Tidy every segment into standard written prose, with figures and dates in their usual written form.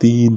3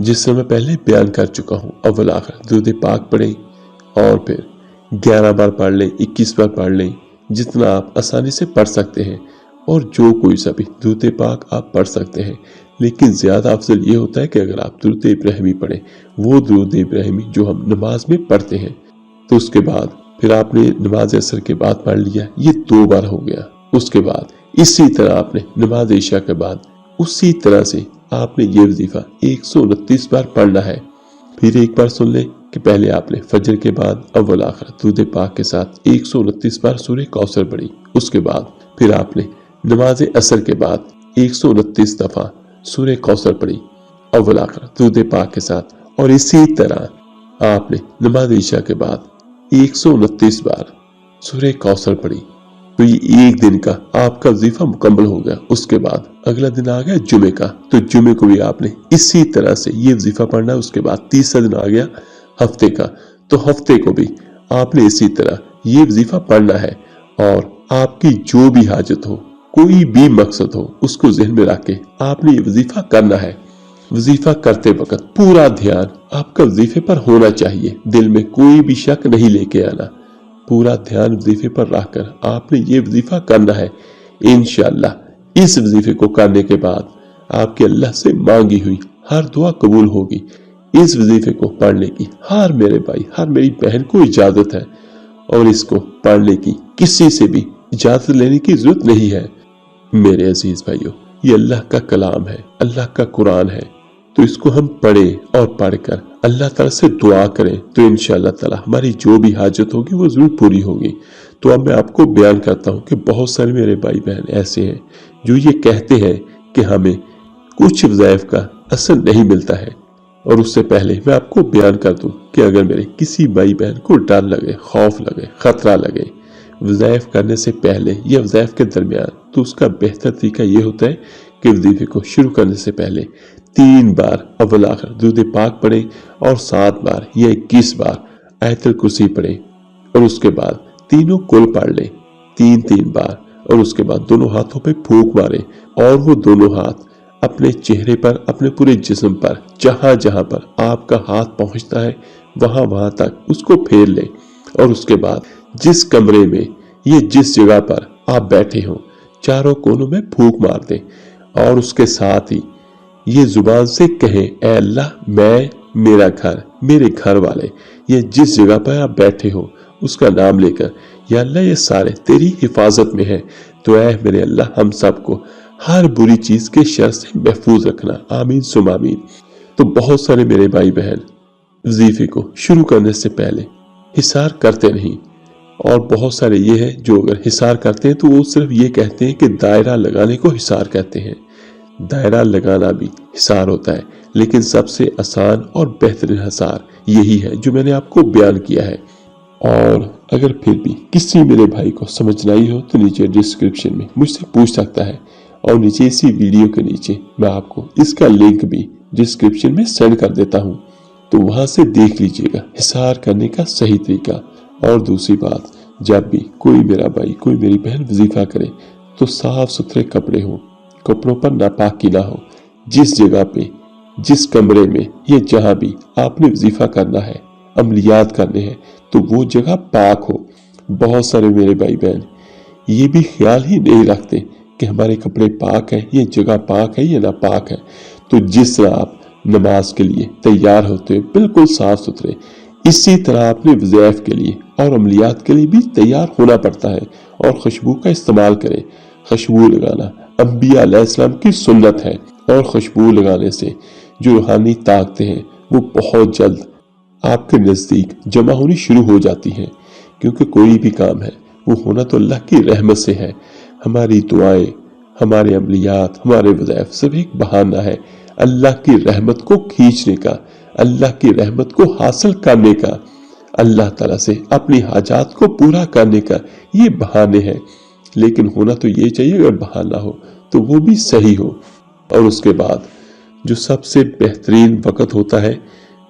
جس سے میں پہلے بیان کر چکا ہوں، اول آخر درود پاک پڑھیں اور پھر 11 بار پڑھ لیں، 21 بار پڑھ لیں، جتنا آپ آسانی سے پڑھ سکتے ہیں، اور جو کوئی سا بھی درود پاک آپ پڑھ سکتے ہیں۔ لیکن زیادہ افضل یہ ہوتا ہے کہ اگر آپ درود ابراہیمی پڑھیں، وہ درود ابراہیمی جو ہم نماز میں پڑھتے ہیں، تو اس کے بعد پھر آپ نے نماز عصر کے بعد پڑھ لیا، یہ 2 بار ہو گیا۔ اس کے بعد اسی طرح آپ نے نماز عشاء کے بعد اسی طرح سے آپ نے یہ وظیفہ 129 بار پڑھنا ہے۔ پھر ایک بار سن لیں کہ پہلے آپ نے فجر کے بعد اول آخر درود پاک کے ساتھ 129 بار سورہ کوثر پڑھی، اس کے بعد پھر آپ نے نماز عصر کے بعد 129 دفعہ سورہ کوثر پڑھی اول آخر درود پاک کے ساتھ، اور اسی طرح آپ نے نماز عشاء کے بعد 129 بار سورہ کوثر پڑھی۔ تو یہ ایک دن کا آپ کا وظیفہ مکمل ہو گیا۔ اس کے بعد اگلا دن آ گیا جمعے کا، تو جمعے کو بھی آپ نے اسی طرح سے یہ وظیفہ پڑھنا ہے۔ اس کے بعد تیسرا دن آ گیا ہفتے کا، تو ہفتے کو بھی آپ نے اسی طرح یہ وظیفہ پڑھنا ہے، اور آپ کی جو بھی حاجت ہو، کوئی بھی مقصد ہو، اس کو ذہن میں رکھ کے آپ نے یہ وظیفہ کرنا ہے۔ وظیفہ کرتے وقت پورا دھیان آپ کا وظیفے پر ہونا چاہیے، دل میں کوئی بھی شک نہیں لے کے آنا، پورا دھیان وظیفے پر رکھ کر آپ نے یہ وظیفہ کرنا ہے۔ انشاءاللہ اس وظیفے کو کرنے کے بعد آپ کے اللہ سے مانگی ہوئی ہر دعا قبول ہوگی۔ اس وظیفے کو پڑھنے کی ہر میرے بھائی، ہر میری بہن کو اجازت ہے، اور اس کو پڑھنے کی کسی سے بھی اجازت لینے کی ضرورت نہیں ہے۔ میرے عزیز بھائیوں، یہ اللہ کا کلام ہے، اللہ کا قرآن ہے، تو اس کو ہم پڑھیں اور پڑھ کر اللہ تعالیٰ سے دعا کریں، تو انشاءاللہ تعالیٰ ہماری جو بھی حاجت ہوگی وہ ضرور پوری ہوگی۔ تو اب میں آپ کو بیان کرتا ہوں کہ بہت سارے میرے بھائی بہن ایسے ہیں جو یہ کہتے ہیں کہ ہمیں کچھ وظائف کا اثر نہیں ملتا ہے، اور اس سے پہلے میں آپ کو بیان کر دوں کہ اگر میرے کسی بھائی بہن کو ڈر لگے، خوف لگے، خطرہ لگے وظائف کرنے سے پہلے یا وظائف کے درمیان، تو اس کا بہتر طریقہ یہ ہوتا ہے کہ وظیفے کو شروع کرنے سے پہلے 3 بار اول آخر درود پاک پڑھیں، اور 7 بار یا 21 بار آیت الکرسی پڑھیں، اور اس کے بعد تینوں کل پڑھ لیں 3 بار، اور اس کے بعد دونوں ہاتھوں پہ پھونک ماریں، اور وہ دونوں ہاتھ اپنے چہرے پر، اپنے پورے جسم پر، جہاں جہاں پر آپ کا ہاتھ پہنچتا ہے وہاں تک اس کو پھیر لیں، اور اس کے بعد جس کمرے میں یا جس جگہ پر آپ بیٹھے ہوں چاروں کونوں میں پھونک مار دیں، اور اس کے ساتھ ہی یہ زبان سے کہیں، اے اللہ، میں، میرا گھر، میرے گھر والے، یہ جس جگہ پر آپ بیٹھے ہو اس کا نام لے کر، یا اللہ یہ سارے تیری حفاظت میں ہیں، تو اے میرے اللہ ہم سب کو ہر بری چیز کے شر سے محفوظ رکھنا، آمین ثم آمین۔ تو بہت سارے میرے بھائی بہن وظیفے کو شروع کرنے سے پہلے حصار کرتے نہیں، اور بہت سارے یہ ہیں جو اگر حصار کرتے ہیں تو وہ صرف یہ کہتے ہیں کہ دائرہ لگانے کو حصار کہتے ہیں۔ دائرہ لگانا بھی حصار ہوتا ہے، لیکن سب سے آسان اور بہترین حصار یہی ہے جو میں نے آپ کو بیان کیا ہے۔ اور اگر پھر بھی کسی میرے بھائی کو سمجھ نہ آئی ہو تو نیچے ڈسکرپشن میں مجھ سے پوچھ سکتا ہے، اور نیچے اسی ویڈیو کے نیچے میں آپ کو اس کا لنک بھی ڈسکرپشن میں سینڈ کر دیتا ہوں، تو وہاں سے دیکھ لیجئے گا حصار کرنے کا صحیح طریقہ۔ اور دوسری بات، جب بھی کوئی میرا بھائی، کوئی میری بہن وظیفہ کرے تو صاف ستھرے کپڑے ہوں، کپڑوں پر ناپاکی نہ ہو، جس جگہ پہ، جس کمرے میں یا جہاں بھی آپ نے وظیفہ کرنا ہے، عملیات کرنے ہیں، تو وہ جگہ پاک ہو۔ بہت سارے میرے بھائی بہن یہ بھی خیال ہی نہیں رکھتے کہ ہمارے کپڑے پاک ہیں، یہ جگہ پاک ہے یا ناپاک ہے۔ تو جس طرح آپ نماز کے لیے تیار ہوتے ہیں بالکل صاف ستھرے، اسی طرح اپنے وظائف کے لیے اور عملیات کے لیے بھی تیار ہونا پڑتا ہے، اور خوشبو کا استعمال کریں۔ خوشبو لگانا انبیاء علیہ السلام کی سنت ہے، اور خوشبو لگانے سے جو روحانی طاقتیں ہیں وہ بہت جلد آپ کے نزدیک جمع ہونی شروع ہو جاتی ہیں، کیونکہ کوئی بھی کام ہے وہ ہونا تو اللہ کی رحمت سے ہے۔ ہماری دعائیں، ہمارے عملیات، ہمارے وظائف سب ایک بہانہ ہے اللہ کی رحمت کو کھینچنے کا، اللہ کی رحمت کو حاصل کرنے کا، اللہ تعالیٰ سے اپنی حاجات کو پورا کرنے کا، یہ بہانے ہیں۔ لیکن ہونا تو یہ چاہیے اگر بہانہ ہو تو وہ بھی صحیح ہو۔ اور اس کے بعد جو سب سے بہترین وقت ہوتا ہے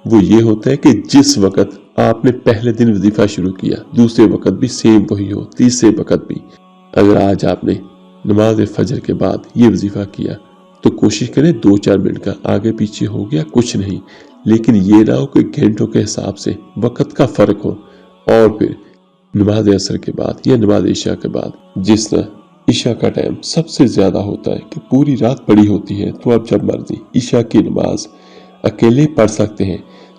وہ یہ ہوتا ہے کہ جس وقت آپ نے پہلے دن وظیفہ شروع کیا، دوسرے وقت بھی سیم وہی ہو، تیسرے وقت بھی۔ اگر آج آپ نے نماز فجر کے بعد یہ وظیفہ کیا تو کوشش کریں 2-4 منٹ کا، آگے پیچھے ہو گیا کچھ نہیں، لیکن یہ نہ ہو کہ گھنٹوں کے حساب سے وقت کا فرق ہو۔ اور پھر نماز عصر کے بعد یا نماز عشاء کے بعد، جس طرح عشاء کا ٹائم سب سے زیادہ ہوتا ہے کہ پوری رات پڑی ہوتی ہے، تو آپ جب مرضی عشاء کی نماز اکیلے پڑھ سکتے ہیں۔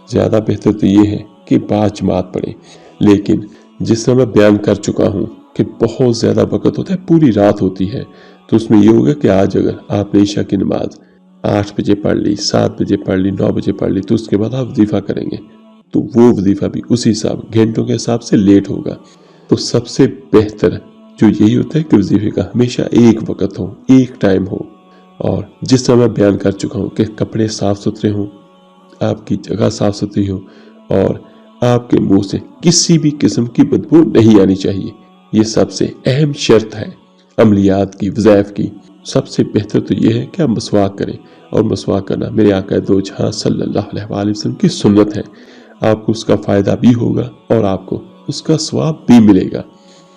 زیادہ بہتر تو یہ ہے کہ باجماعت پڑھیں، لیکن جس طرح میں بیان کر چکا ہوں کہ بہت زیادہ وقت ہوتا ہے، پوری رات ہوتی ہے، تو اس میں یہ ہوگا کہ آج اگر آپ نے عشاء کی نماز 8 بجے پڑھ لی، 7 بجے پڑھ لی، 9 بجے پڑھ لی، تو اس کے بعد آپ وظیفہ کریں گے تو وہ وظیفہ بھی اسی حساب گھنٹوں کے حساب سے لیٹ ہوگا۔ تو سب سے بہتر جو یہی ہوتا ہے کہ وظیفے کا ہمیشہ ایک وقت ہو، ایک ٹائم ہو، اور جس طرح میں بیان کر چکا ہوں کہ کپڑے صاف ستھرے ہوں، آپ کی جگہ صاف ستھری ہو، اور آپ کے منہ سے کسی بھی قسم کی بدبو نہیں آنی چاہیے۔ یہ سب سے اہم شرط ہے عملیات کی، وظائف کی۔ سب سے بہتر تو یہ ہے کہ آپ مسواک کریں، اور مسواک کرنا میرے آقا دو جہاں صلی اللہ علیہ وسلم کی سنت ہے۔ آپ کو اس کا فائدہ بھی ہوگا اور آپ کو اس کا ثواب بھی ملے گا۔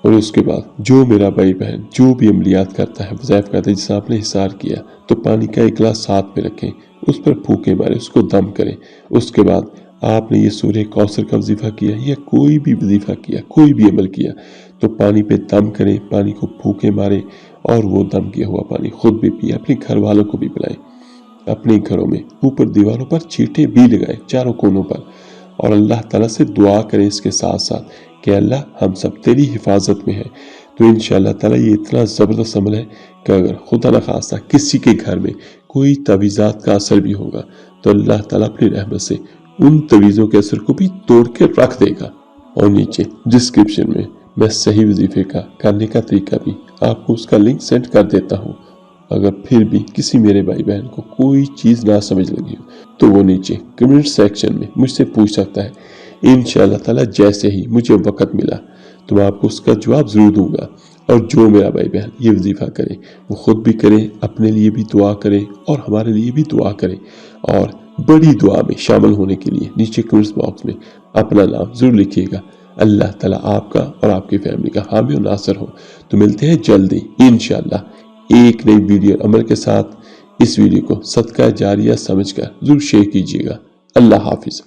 اور اس کے بعد جو میرا بھائی بہن جو بھی عملیات کرتا ہے، وظائف کرتا ہے، جیسے آپ نے حصار کیا تو پانی کا ایک گلاس ساتھ میں رکھیں، اس پر پھونکے مارے، اس کو دم کریں۔ اس کے بعد آپ نے یہ سورہ کوثر کا وظیفہ کیا یا کوئی بھی وظیفہ کیا، کوئی بھی عمل کیا، تو پانی پہ دم کریں، پانی کو پھونکے ماریں، اور وہ دم کیا ہوا پانی خود بھی پئیں، اپنے گھر والوں کو بھی پلائیں۔ اپنے گھروں میں اوپر دیواروں پر چیٹے بھی لگائیں، چاروں کونوں پر، اور اللہ تعالیٰ سے دعا کریں اس کے ساتھ ساتھ کہ اللہ ہم سب تیری حفاظت میں ہیں۔ تو انشاءاللہ تعالیٰ یہ اتنا زبردست عمل ہے کہ اگر خدا نخواستہ کسی کے گھر میں کوئی تعویذات کا اثر بھی ہوگا تو اللہ تعالیٰ اپنی رحمت سے ان تعویذوں کے اثر کو بھی توڑ کے رکھ دے گا۔ اور نیچے ڈسکرپشن میں صحیح وظیفے کا کرنے کا طریقہ بھی آپ کو اس کا لنک سینڈ کر دیتا ہوں۔ اگر پھر بھی کسی میرے بھائی بہن کو کوئی چیز نہ سمجھ لگی ہو تو وہ نیچے کمنٹ سیکشن میں مجھ سے پوچھ سکتا ہے۔ انشاءاللہ تعالیٰ جیسے ہی مجھے وقت ملا تو میں آپ کو اس کا جواب ضرور دوں گا۔ اور جو میرا بھائی بہن یہ وظیفہ کرے وہ خود بھی کریں، اپنے لیے بھی دعا کریں اور ہمارے لیے بھی دعا کریں، اور بڑی دعا میں شامل ہونے کے لیے نیچے کمنٹس باکس میں اپنا نام ضرور لکھیے گا۔ اللہ تعالیٰ آپ کا اور آپ کی فیملی کا حامی و ناصر ہو۔ تو ملتے ہیں جلدی انشاءاللہ ایک نئی ویڈیو عمل کے ساتھ۔ اس ویڈیو کو صدقہ جاریہ سمجھ کر ضرور شیئر کیجیے گا۔ اللہ حافظ۔